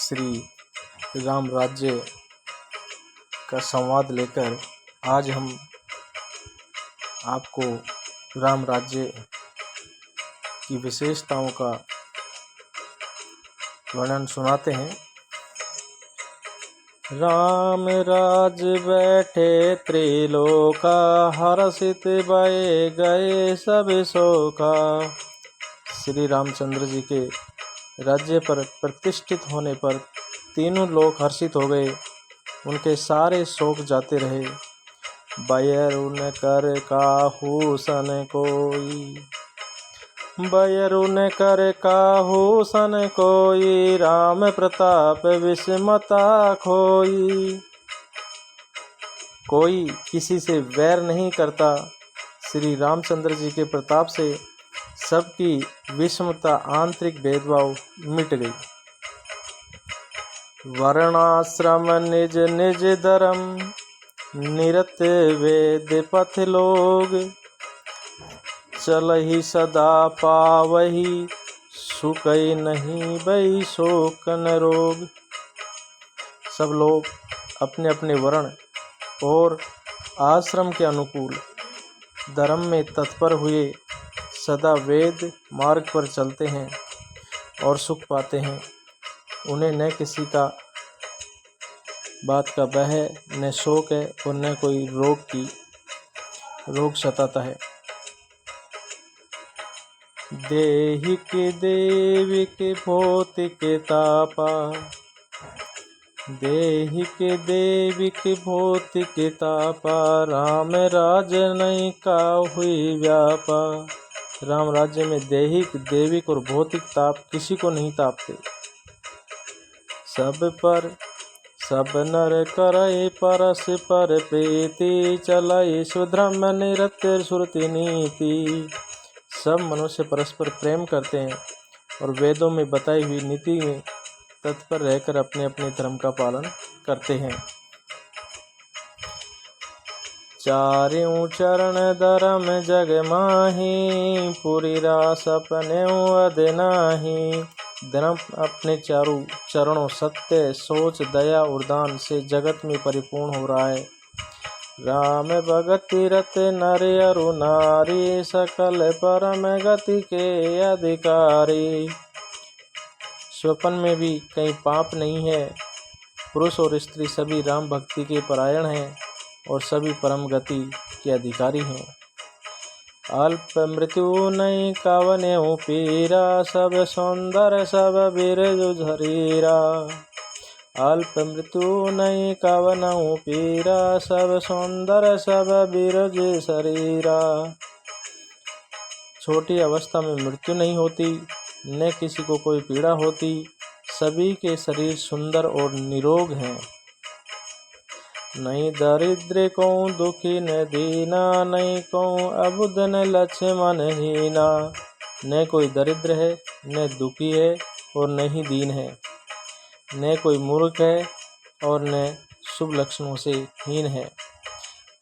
श्री राम राज्य का संवाद लेकर आज हम आपको राम राज्य की विशेषताओं का वर्णन सुनाते हैं। राम राज बैठे त्रिलोका, हर्षित भये गए सब शोका। श्री रामचंद्र जी के राज्य पर प्रतिष्ठित होने पर तीनों लोग हर्षित हो गए, उनके सारे शोक जाते रहे। बयरुन कर काहू सन कोई, बयरुन कर काहू सन कोई, राम प्रताप विस्मता खोई। कोई किसी से वैर नहीं करता। श्री रामचंद्र जी के प्रताप से सबकी विषमता, आंतरिक भेदभाव मिट गई। वर्णाश्रम निज निज धर्म, निरत वेद पथ लोग। चलहि सदा पावहि, सुकई नहीं भई शोकन रोग। सब लोग अपने अपने वर्ण और आश्रम के अनुकूल धर्म में तत्पर हुए सदा वेद मार्ग पर चलते हैं और सुख पाते हैं। उन्हें न किसी का बात का भय है, न शोक है और न कोई रोग सताता है। देहिक देविक भौतिक तापा, देहिक देविक भौतिक तापा, राम राज नहीं का हुई व्यापा। राम राज्य में देहिक देविक और भौतिक ताप किसी को नहीं तापते। सब नर करई परस्पर प्रीति, चलई सुधर्म निरत श्रुति नीति। सब मनुष्य परस्पर प्रेम करते हैं और वेदों में बताई हुई नीति में तत्पर रहकर अपने अपने धर्म का पालन करते हैं। चारियों चरण धर्म जग माही, पूरी रास अपने अध नाही। धर्म अपने चारों चरणों सत्य, सोच, दया और दान से जगत में परिपूर्ण हो रहा है। राम भगति रत नर अरु नारी, सकल परम गति के अधिकारी। स्वप्न में भी कहीं पाप नहीं है। पुरुष और स्त्री सभी राम भक्ति के परायण हैं और सभी परम गति के अधिकारी हैं। अल्प मृत्यु नहीं कवनेउ पीरा, सब सौंदर्य सब बिरजु झरीरा। अल्प मृत्यु नहीं कवनेउ पीरा, सब सौंदर्य सब बिरज शरीरा। छोटी अवस्था में मृत्यु नहीं होती, न किसी को कोई पीड़ा होती। सभी के शरीर सुंदर और निरोग हैं। नहीं दरिद्र को दुखी न दीना, नहीं को अबुध न लक्ष्मण हीना। न कोई दरिद्र है, न दुखी है और न ही दीन है। न कोई मूर्ख है और न शुभ लक्षणों से हीन है।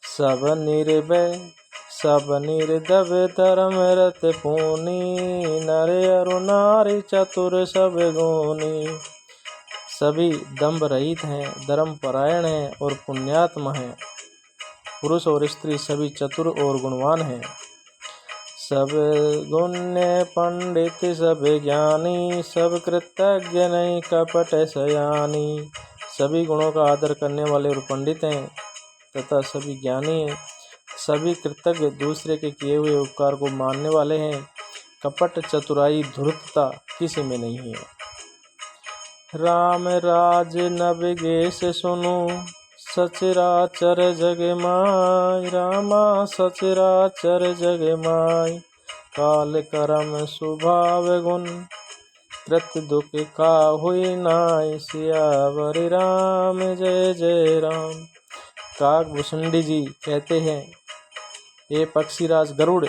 सब निर्भय सब निर्दव धर्म रत पूनी, नर अरु नारी चतुर सब गुणी। सभी दंभ रहित हैं, धर्म परायण हैं और पुण्यात्मा हैं। पुरुष और स्त्री सभी चतुर और गुणवान हैं। सब गुण्य पंडित सब ज्ञानी, सब कृतज्ञ नहीं कपट सयानी। सभी गुणों का आदर करने वाले और पंडित हैं तथा सभी ज्ञानी हैं। सभी कृतज्ञ, दूसरे के किए हुए उपकार को मानने वाले हैं। कपट, चतुराई, धूर्तता किसी में नहीं है। राम राज नवगेश सुनो, सचराचर जग माय। रामा सचराचर जग माय, काल करम स्वभाव गुण, कृत दुख का हुई नाय। सियावर राम जय जय राम। काकभूषुंडी जी कहते हैं, ये पक्षीराज गरुड़,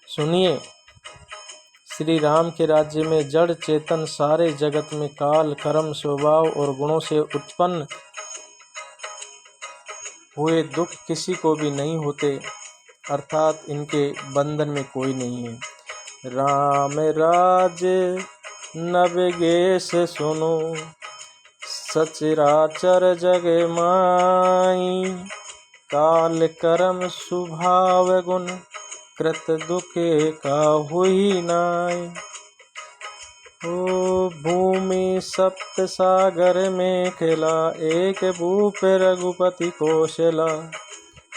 सुनिए, श्री राम के राज्य में जड़ चेतन सारे जगत में काल, कर्म, स्वभाव और गुणों से उत्पन्न हुए दुख किसी को भी नहीं होते, अर्थात इनके बंधन में कोई नहीं है। राम राज नवगेश सुनो, सचराचर जग माई। काल कर्म स्वभाव गुण, कृत दुखे काहुई नाई। ओ भूमि सप्त सागर में खेला, एक भूप रघुपति कौशला।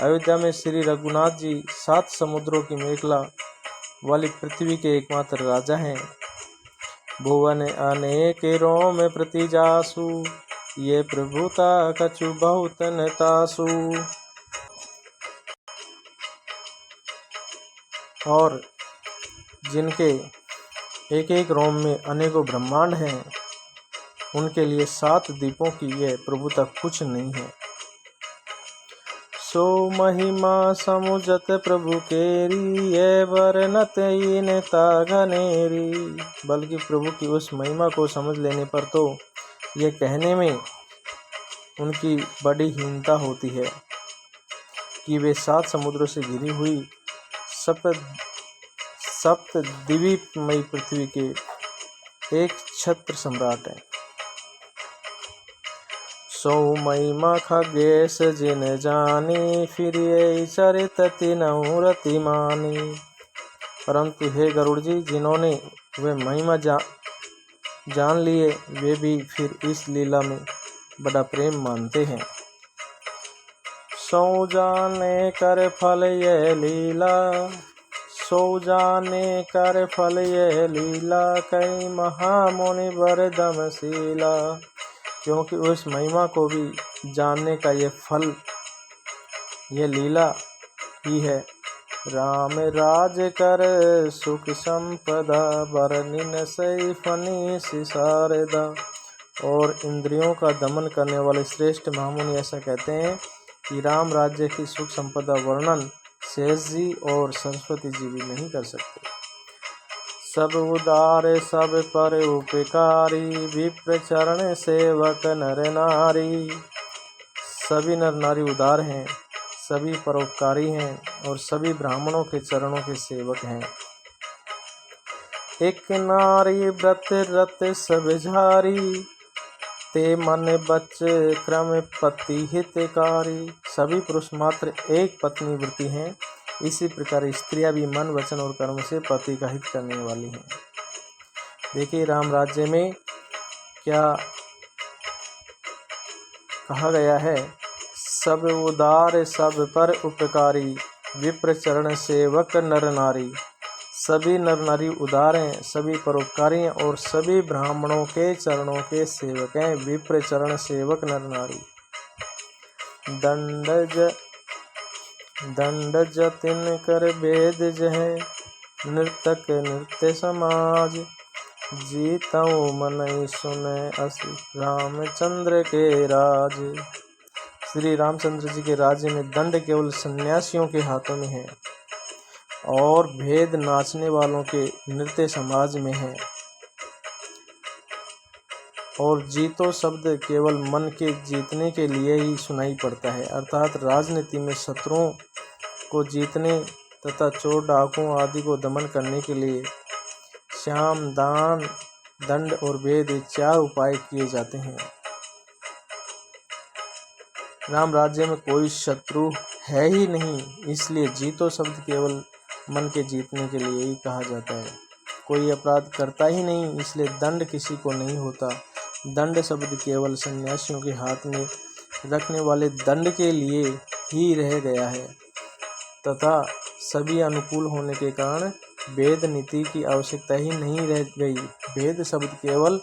अयोध्या में श्री रघुनाथ जी 7 समुद्रों की मेखला वाली पृथ्वी के एकमात्र राजा हैं। भुवन अनेक रोम प्रति जासु, ये प्रभुता कछु बहुत न तासु। और जिनके एक एक रोम में अनेकों ब्रह्मांड हैं, उनके लिए 7 द्वीपों की यह प्रभुता कुछ नहीं है। सो महिमा समुझत प्रभु केरी, ये वर्णत इन घनेरी। बल्कि प्रभु की उस महिमा को समझ लेने पर तो ये कहने में उनकी बड़ी हीनता होती है कि वे 7 समुद्रों से घिरी हुई सप्त द्वीपमयी पृथ्वी के एक छत्र सम्राट हैं। सो महिमा खगेश जिन जानी, फिर ये चरित तिनहु रति मानी। परंतु हे गरुड़ जी, जिन्होंने वे महिमा जान लिए, वे भी फिर इस लीला में बड़ा प्रेम मानते हैं। सो जाने कर फल ये लीला, सो जाने कर फल ये लीला, कई महामुनि वरदमशीला। क्योंकि उस महिमा को भी जानने का ये फल, ये लीला ही है। राम राज कर सुख संपदा, बरनिन सई फनी शारदा। और इंद्रियों का दमन करने वाले श्रेष्ठ महामुनि ऐसा कहते हैं कि राम राज्य की सुख संपदा वर्णन शेष जी और सरस्वती जी भी नहीं कर सकते। सब उदार सब पर उपकारी, विप्र चरण सेवक नर नारी। सभी नर नारी उदार हैं, सभी परोपकारी हैं और सभी ब्राह्मणों के चरणों के सेवक हैं। एक नारी व्रत रत सब झारी, ते मन बच क्रम पति हितकारी। सभी पुरुष मात्र एक पत्नी व्रती हैं, इसी प्रकार स्त्रियां भी मन वचन और कर्म से पति का हित करने वाली हैं। देखिए राम राज्य में क्या कहा गया है। सब उदार सब पर उपकारी, विप्र चरण सेवक नर नारी। सभी नर नारी उदार हैं, सभी परोपकारी हैं और सभी ब्राह्मणों के चरणों के सेवक हैं। विप्र चरण सेवक नर नारी। दंड जतिन कर वेद जह, नृतक नृत्य समाज। जीतऊ मनई सुने असि, रामचंद्र के राज। श्री रामचंद्र जी के राज्य में दंड केवल सन्यासियों के हाथों में है और भेद नाचने वालों के नृत्य समाज में है। और जीतो शब्द केवल मन के जीतने के लिए ही सुनाई पड़ता है, अर्थात राजनीति में शत्रुओं को जीतने तथा चोर डाकुओं आदि को दमन करने के लिए साम दान दंड और भेद 4 उपाय किए जाते हैं। राम राज्य में कोई शत्रु है ही नहीं, इसलिए जीतो शब्द केवल मन के जीतने के लिए ही कहा जाता है। कोई अपराध करता ही नहीं, इसलिए दंड किसी को नहीं होता। दंड शब्द केवल सन्यासियों के हाथ में रखने वाले दंड के लिए ही रह गया है तथा सभी अनुकूल होने के कारण भेद नीति की आवश्यकता ही नहीं रह गई। भेद शब्द केवल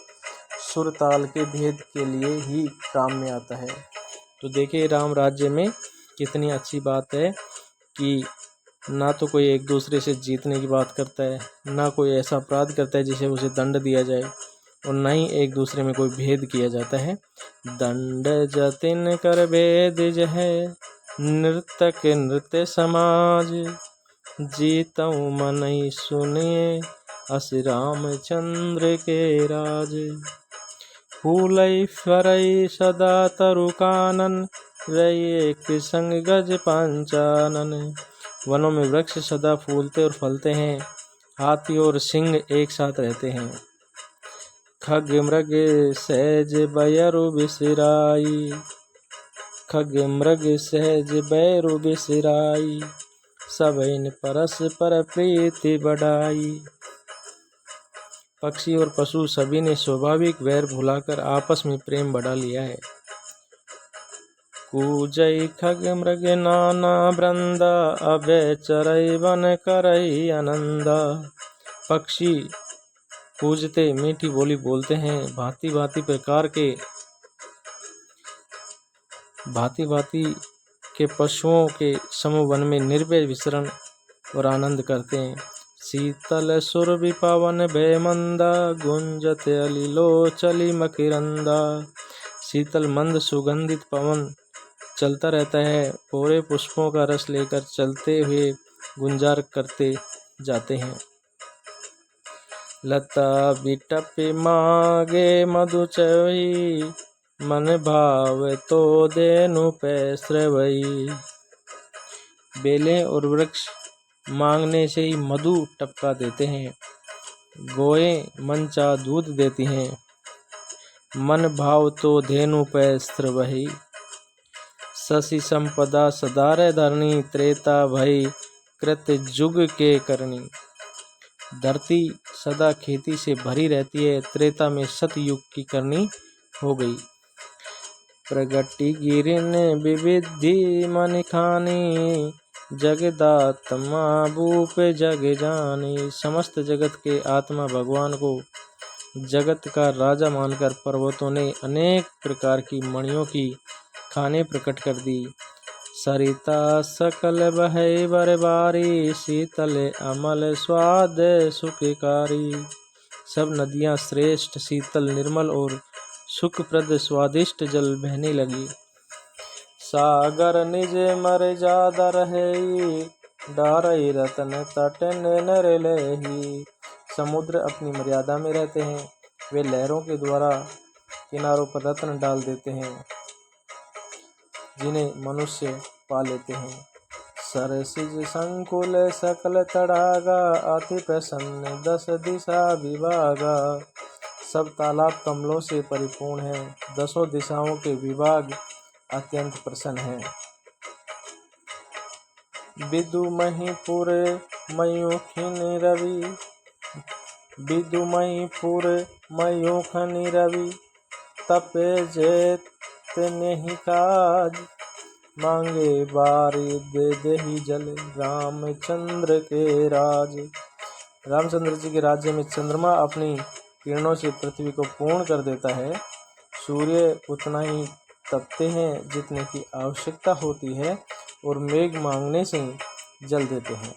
सुर ताल के भेद के लिए ही काम में आता है। तो देखिए राम राज्य में कितनी अच्छी बात है कि ना तो कोई एक दूसरे से जीतने की बात करता है, ना कोई ऐसा अपराध करता है जिसे उसे दंड दिया जाए, और ना ही एक दूसरे में कोई भेद किया जाता है। दंड जतिन कर भेद जह, नृतक नृत्य समाज। जीतऊ मनई सुनिए, असि रामचंद्र के राज। फूलई फरई सदा तरु कानन, रहिए कृसंग गज पंचानन। वनों में वृक्ष सदा फूलते और फलते हैं, हाथी और सिंह एक साथ रहते हैं। खग मृग सहज बैरु बिसराई, खग मृग सहज बैरु बिसराई, सबइन परस्पर प्रीति बढ़ाई। पक्षी और पशु सभी ने स्वाभाविक वैर भुलाकर आपस में प्रेम बढ़ा लिया है। कूजई खग मृग नाना वृंदा, अभय चरई वन करई आनंदा। पक्षी कूजते मीठी बोली बोलते हैं, भांति भांति के पशुओं के समूह वन में निर्भय विचरण और आनंद करते हैं। शीतल सुरभि पवन भय मंदा, गुंजत अलिलो चली मकरंदा। शीतल मंद सुगंधित पवन चलता रहता है, पूरे पुष्पों का रस लेकर चलते हुए गुंजार करते जाते हैं। लता बिटप मागे मधु चवई, मन भाव तो देनु पैश्रवई। बेलें और वृक्ष मांगने से ही मधु टपका देते हैं, गोएं मनचाहा दूध देती हैं। मन भाव तो धेनु पैश्रवई, शशि संपदा सदारे धरणी, त्रेता भई कृत जुग के करणी। धरती सदा खेती से भरी रहती है, त्रेता में सतयुग की करनी हो गई। प्रगति गिरिन विविधि मन खानी, जगदात्मा भूप जग जानी। समस्त जगत के आत्मा भगवान को जगत का राजा मानकर पर्वतों ने अनेक प्रकार की मणियों की खाने प्रकट कर दी। सरिता सकल बहै बरबारी, शीतल अमल स्वाद सुखकारी। सब नदियाँ श्रेष्ठ, शीतल, निर्मल और सुखप्रद स्वादिष्ट जल बहने लगी। सागर निज मर्यादा रहे, डारई रतन तट नर लेही। समुद्र अपनी मर्यादा में रहते हैं, वे लहरों के द्वारा किनारों पर रत्न डाल देते हैं, जिन्हें मनुष्य पा लेते हैं। सरसिज संकुल सकल तड़ागा, अति प्रसन्न दस दिशा विभागा। सब तालाब कमलों से परिपूर्ण हैं, दसों दिशाओं के विभाग अत्यंत प्रसन्न हैं। विदु महीपुर मयूखिनी रवि, विदु महीपुर मयूखनी रवि। तपे जेत नहीं काज, मांगे बारी दे देहि जल, रामचंद्र के राज। रामचंद्र जी के राज्य में चंद्रमा अपनी किरणों से पृथ्वी को पूर्ण कर देता है। सूर्य उतना ही तपते हैं जितने की आवश्यकता होती है, और मेघ मांगने से जल देते हैं।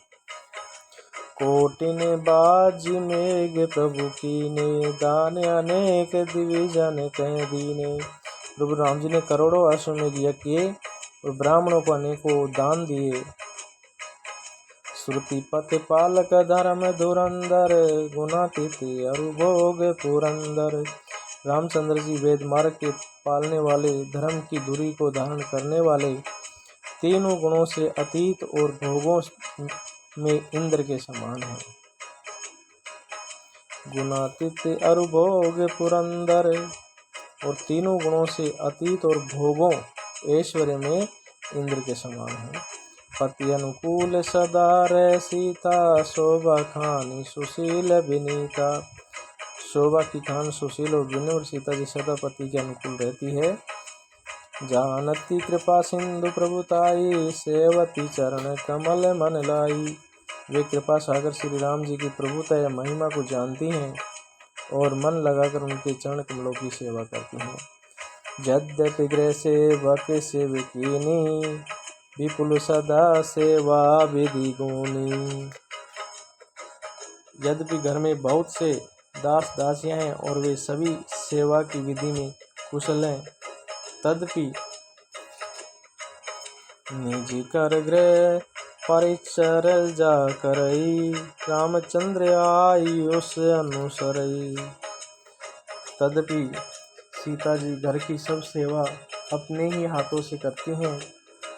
कोटिन बाजी मेघ प्रभु कीने, दान अनेक दिविजन कह दीने। प्रभु राम जी ने करोड़ों अश्वमेध यज्ञ किए और ब्राह्मणों को अनेकों दान दिए। श्रुति पथ पालक धर्म धुरंधर, गुणातीत अरुभोग पुरंदर। रामचंद्र जी वेद मार्ग के पालने वाले, धर्म की धुरी को धारण करने वाले, तीनों गुणों से अतीत और भोगों में इंद्र के समान हैं। गुणातीत अरुभोग पुरंदर, और तीनों गुणों से अतीत और भोगों ऐश्वर्य में इंद्र के समान हैं। पति अनुकूल सदा रह सीता, शोभा खानी सुशील विनीता। शोभा की खान सुशील और विनम्र सीता जी सदा पति के अनुकूल रहती है। जानती कृपा सिंधु प्रभुताई, सेवती चरण कमल मन लाई। वे कृपा सागर श्री राम जी की प्रभुता या महिमा को जानती हैं और मन लगाकर उनके चरण कमलों की सेवा करती हैं। यद्यपि गृह सेवक सेवकीनी, विपुल सदा सेवा विधि गुणी। यद्यपि घर में बहुत से दास दासियां हैं और वे सभी सेवा की विधि में कुशल हैं, तदपि निज कर गृह परिचर्या करई, रामचंद्र आई उस अनुसरई। तदपि सीता जी घर की सब सेवा अपने ही हाथों से करती हैं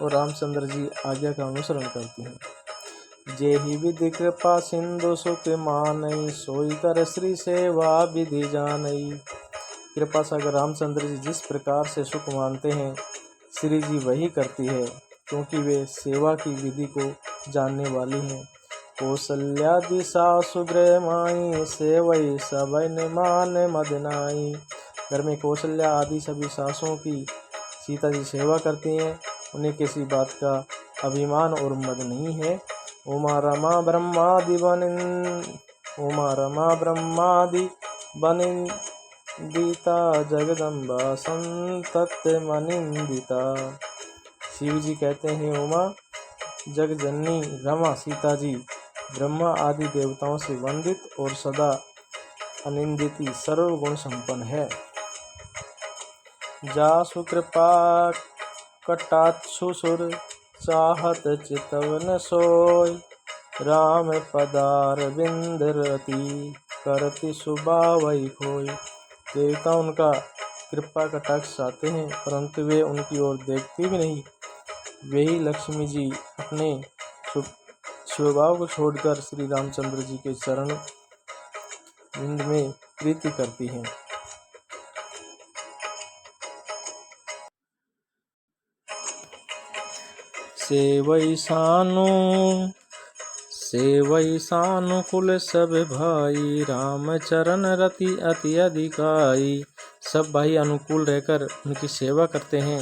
और रामचंद्र जी आज्ञा का अनुसरण करती हैं। जेहि विधि कृपा सिंधु सुख मानई, सोई कर श्री सेवा विधि जानई। कृपा सागर रामचंद्र जी जिस प्रकार से सुख मानते हैं, श्री जी वही करती है, क्योंकि वे सेवा की विधि को जानने वाली हैं। कौसल्यादि सासु गृह माई, सेवई सबई मान मदनाई। घर में कौशल्या आदि सभी सासों की सीता जी सेवा करती हैं, उन्हें किसी बात का अभिमान और मद नहीं है। उमा रमा ब्रह्मादि बनिंदिता, जगदम्बा संतत मनिंदिता। शिव जी कहते हैं, उमा जगजननी रमा सीता जी ब्रह्मा आदि देवताओं से वंदित और सदा अनिंदिती सर्वगुण संपन्न है। जासु कृपा कटाक्षु सुर, चाहत चितवन सोय। राम पदार बिंद रति, करति सुबावई खोय। देवता उनका कृपा कटाक्ष चाहते हैं, परंतु वे उनकी ओर देखते भी नहीं। वही लक्ष्मी जी अपने स्वभाव को छोड़कर श्री रामचंद्र जी के चरण बिंद में प्रीति करती हैं। सेवई सानुकुल सब भाई, राम चरण रति अति अधिकाई। सब भाई अनुकूल रहकर उनकी सेवा करते हैं।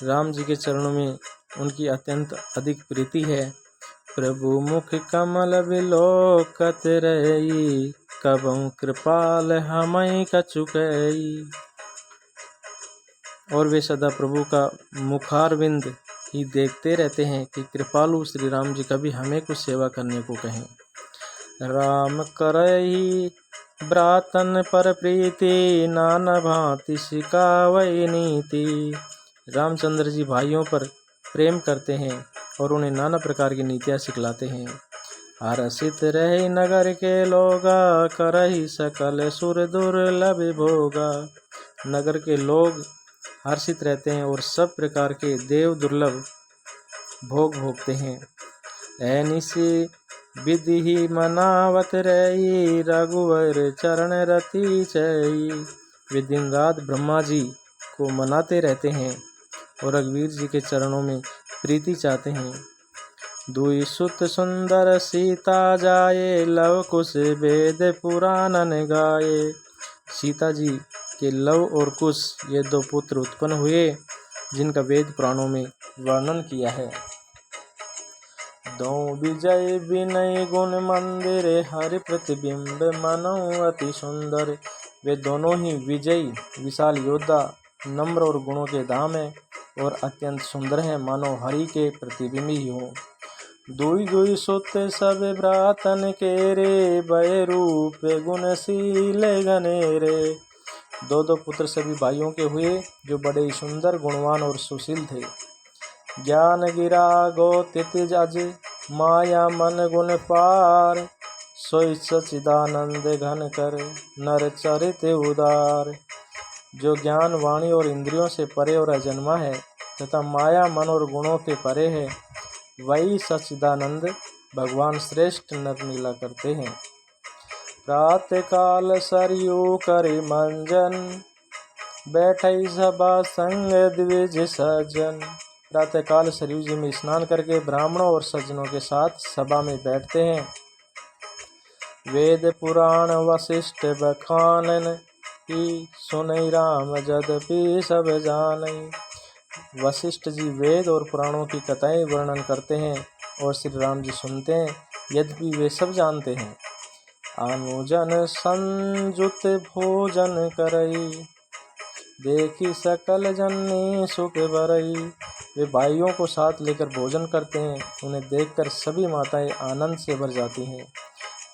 राम जी के चरणों में उनकी अत्यंत अधिक प्रीति है। प्रभु मुख कमल विलोकत रही, कबहु कृपाल हमई कछुकई। और वे सदा प्रभु का मुखारविंद ही देखते रहते हैं कि कृपालु श्री राम जी कभी हमें कुछ सेवा करने को कहें। राम करई ब्रातन पर प्रीति, नाना भांति सिखावई नीति। रामचंद्र जी भाइयों पर प्रेम करते हैं और उन्हें नाना प्रकार की नीतियाँ सिखलाते हैं। हरसित रहे नगर के लोगा, करही सकल सुर दुर्लभ भोगा। नगर के लोग हर्षित रहते हैं और सब प्रकार के देव दुर्लभ भोग भोगते हैं। ऐनिसी विधि ही मनावत रही, रघुवर चरण रति चई। वे दिन रात ब्रह्मा जी को मनाते रहते हैं और रघुवीर जी के चरणों में प्रीति चाहते हैं। दुई सुत सुंदर सीता जाए, लव कुश वेद पुराणन गाए। सीता जी के लव और कुश ये दो पुत्र उत्पन्न हुए, जिनका वेद पुराणों में वर्णन किया है। दो विजय विनय गुण मंदिर, हरि प्रतिबिंब मनो अति सुंदर। वे दोनों ही विजयी विशाल योद्धा, नम्र और गुणों के धाम है और अत्यंत सुंदर है, मानो हरि के प्रतिबिंब ही हो। दुई दुई सुत सब भ्रातन के रे, भय रूप गुणशील घनेरे। दो दो पुत्र सभी भाइयों के हुए, जो बड़े सुंदर गुणवान और सुशील थे। ज्ञान गिरा गौतिज अज, माया मन गुण पार। सोई सचिदानंद घन कर, नर चरित उदार। जो ज्ञान वाणी और इंद्रियों से परे और अजन्मा है तथा माया मन और गुणों के परे है, वही सच्चिदानंद भगवान श्रेष्ठ नर लीला करते हैं। प्रातः काल सरयू करि मंजन, बैठई सभा संग द्विज सज्जन। प्रातः काल सरयू जी में स्नान करके ब्राह्मणों और सज्जनों के साथ सभा में बैठते हैं। वेद पुराण वशिष्ठ बखानन, की सुनई राम जदपि सब जानई। वशिष्ठ जी वेद और पुराणों की कथाएं वर्णन करते हैं और श्री राम जी सुनते हैं, यद्यपि वे सब जानते हैं। अनुजन संजुत भोजन करई, देखी सकल जननी सुख बरई। वे भाइयों को साथ लेकर भोजन करते हैं, उन्हें देखकर सभी माताएं आनंद से भर जाती हैं।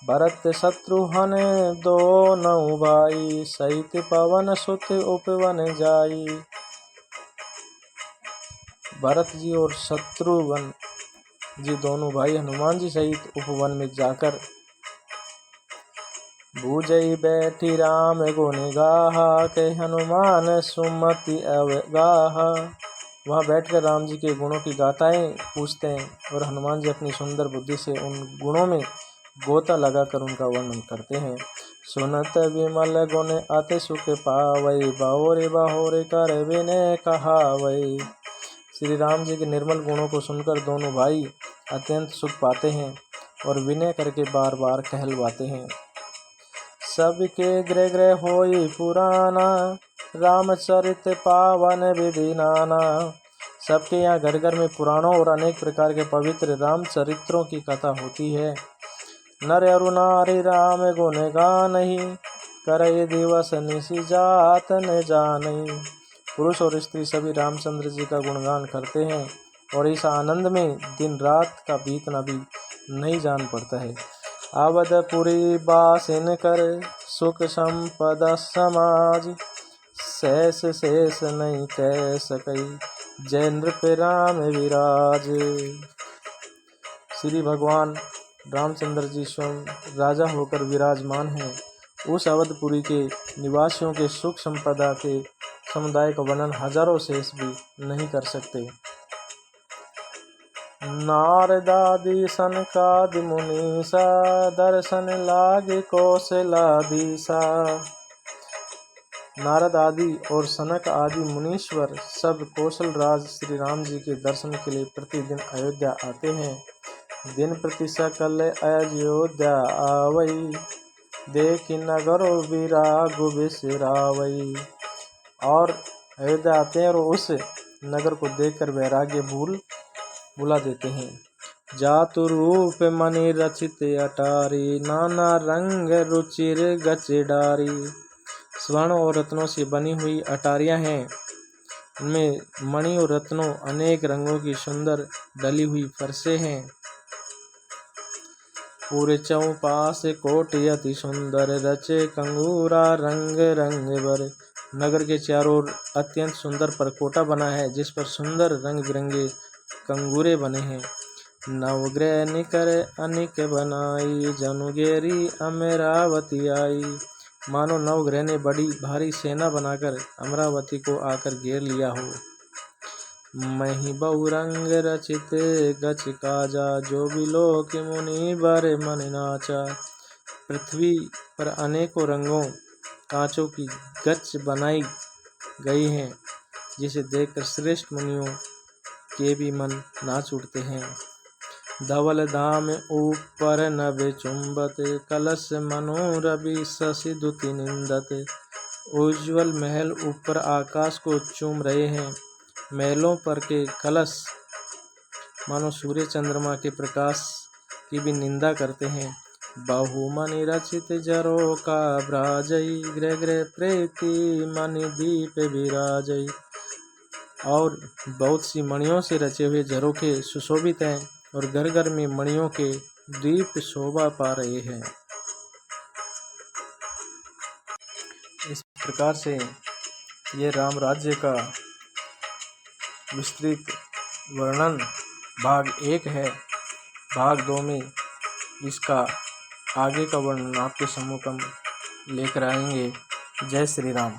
भरत शत्रुघ्न दोनों भाई, सहित पवन सुत उपवन जाई। भरत जी और शत्रुघ्न जी दोनों भाई हनुमान जी सहित उपवन में जाकर भूजई बैठी राम गुण गाहा, के हनुमान सुमति अवगाहा। वहाँ बैठकर राम जी के गुणों की गाथाएं पूछते हैं और हनुमान जी अपनी सुंदर बुद्धि से उन गुणों में गोता लगाकर उनका वर्णन करते हैं। सुनत विमल गुण अति सुख पावई, बाहोरे कर विनय कहावई। श्री राम जी के निर्मल गुणों को सुनकर दोनों भाई अत्यंत सुख पाते हैं और विनय करके बार बार कहलवाते हैं। सबके गृह गृह होई पुराना, रामचरित पावन विधि नाना। सबके यहाँ घर घर में पुराणों और अनेक प्रकार के पवित्र रामचरित्रों की कथा होती है। नर अरु नारी राम गुण गानहि, करई दिवस निशि जात न जानहि। पुरुष और स्त्री सभी रामचंद्र जी का गुणगान करते हैं और इस आनंद में दिन रात का बीतना भी नहीं जान पड़ता है। अवधपुरी बासिन कर, सुख संपदा समाज, शेष शेष नहीं कह सकई, जय नृप राम विराज। श्री भगवान रामचंद्र जी स्वयं राजा होकर विराजमान हैं। उस अवधपुरी के निवासियों के सुख संपदा के समुदाय का वर्णन हजारों शेष भी नहीं कर सकते। नारदादि सनकादि मुनीसा, दर्शन लागे कौशलाधीसा। नारद आदि और सनक आदि मुनीश्वर सब कौशल राज श्री राम जी के दर्शन के लिए प्रतिदिन अयोध्या आते हैं। दिन प्रति सकल अयोध्या आवई, देखी नगरो विराग बिसरावई। और अयोध्या आते हैं और उस नगर को देखकर वैराग्य भुला देते हैं। जातु रूप मणि रचित अटारी, नाना रंग रुचिर गचडारी। स्वर्ण और रत्नों से बनी हुई अटारियां हैं। उनमें मणि और रत्नों अनेक रंगों की सुंदर डली हुई फरसे हैं। पूरे चौपास कोटि अति सुंदर, रचे कंगूरा रंग रंग बर। नगर के चारों ओर अत्यंत सुंदर परकोटा बना है, जिस पर सुंदर रंग बिरंगे कंगूरे बने हैं। नवग्रह निकर अनिक बनाई, जनुगेरी अमरावती आई। मानो नवग्रह ने बड़ी भारी सेना बनाकर अमरावती को आकर घेर लिया हो। मही बहुरंग रचित गच काजा, जो बिलोक मुनि बर मन नाचा। पृथ्वी पर अनेकों रंगों कांचों की गच बनाई गई हैं, जिसे देखकर श्रेष्ठ मुनियों के भी मन नाच उठते हैं। धवल धाम ऊपर नभ चुंबत, कलश मनोरवि शशि दुति निंदत। उज्ज्वल महल ऊपर आकाश को चूम रहे हैं। महलों पर के कलश मानो सूर्य चंद्रमा के प्रकाश की भी निंदा करते हैं। बहुमनि रचित जरो का भ्राजई, गृह गृह प्रीति मणि दीप विराजई। और बहुत सी मणियों से रचे हुए झरोखे सुशोभित हैं और घर घर में मणियों के दीप शोभा पा रहे हैं। इस प्रकार से ये राम राज्य का विस्तृत वर्णन भाग 1 है। भाग 2 में इसका आगे का वर्णन आपके सम्मुख हम लेकर आएंगे। जय श्री राम।